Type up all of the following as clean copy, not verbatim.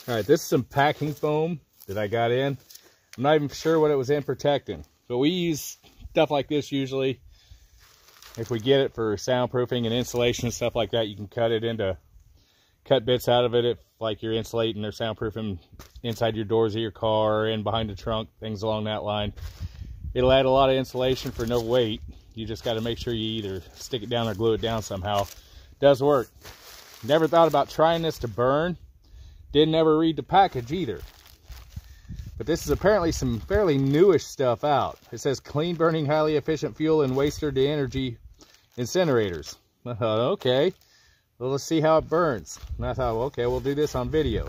All right, this is some packing foam that I got in. I'm not even sure what it was in protecting, but we use stuff like this usually. If we get it for soundproofing and insulation and stuff like that, you can cut bits out of it if like you're insulating or soundproofing inside your doors of your car and behind the trunk, things along that line. It'll add a lot of insulation for no weight. You just got to make sure you either stick it down or glue it down somehow. It does work. Never thought about trying this to burn. Didn't ever read the package either. But this is apparently some fairly newish stuff out. It says clean burning, highly efficient fuel and waster to energy incinerators. I thought, okay, well, let's see how it burns. And I thought, well, okay, we'll do this on video.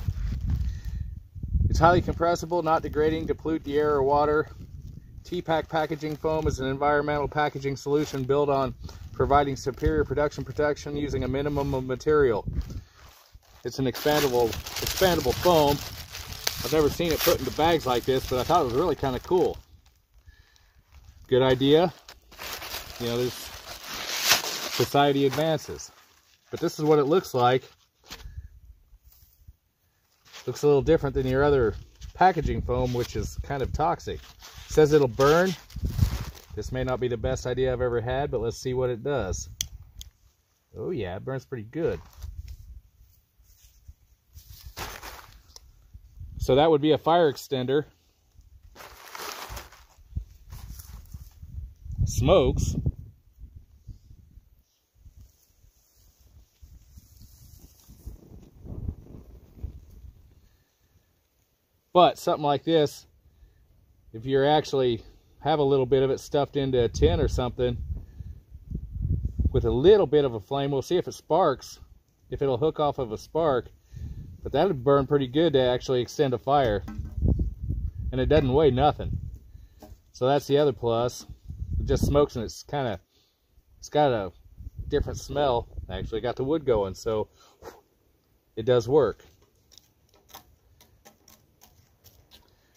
It's highly compressible, not degrading to pollute the air or water. T-Pack packaging foam is an environmental packaging solution built on providing superior production protection using a minimum of material. It's an expandable foam. I've never seen it put into bags like this, but I thought it was really kind of cool. Good idea. You know, there's society advances. But this is what it looks like. Looks a little different than your other packaging foam, which is kind of toxic. It says it'll burn. This may not be the best idea I've ever had, but let's see what it does. Oh yeah, it burns pretty good. So that would be a fire extender. Smokes. But something like this, if you're actually have a little bit of it stuffed into a tin or something with a little bit of a flame, we'll see if it sparks, if it'll hook off of a spark. But that would burn pretty good to actually extend a fire. And it doesn't weigh nothing. So that's the other plus. It just smokes and it's got a different smell. I actually got the wood going, so it does work.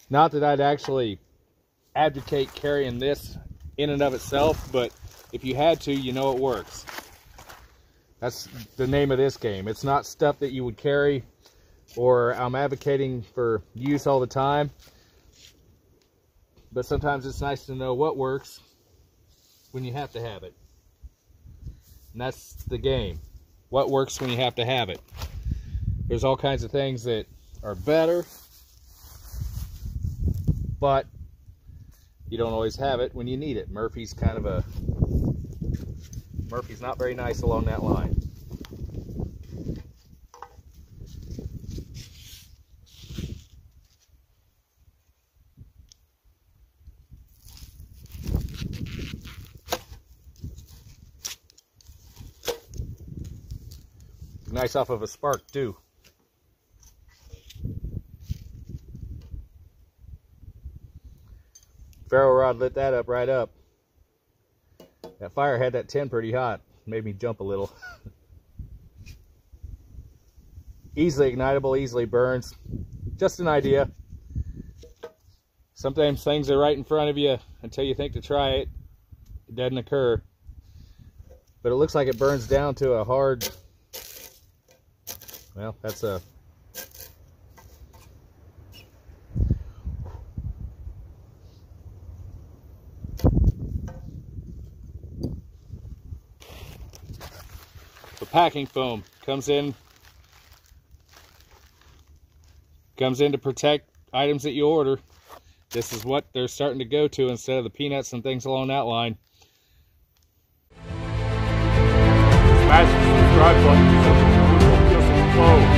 Not that I'd actually advocate carrying this in and of itself, but if you had to, you know it works. That's the name of this game. It's not stuff that you would carry or I'm advocating for use all the time, but sometimes it's nice to know what works when you have to have it. And that's the game. What works when you have to have it. There's all kinds of things that are better, but you don't always have it when you need it. Murphy's not very nice along that line. Nice off of a spark too. Ferro rod lit that up right up. That fire had that tin pretty hot. Made me jump a little. Easily ignitable, easily burns. Just an idea. Sometimes things are right in front of you until you think to try it. It doesn't occur. But it looks like it burns down to a hard... Well, that's a... The packing foam comes in to protect items that you order. This is what they're starting to go to instead of the peanuts and things along that line. Smash the subscribe button so you don't miss any flow.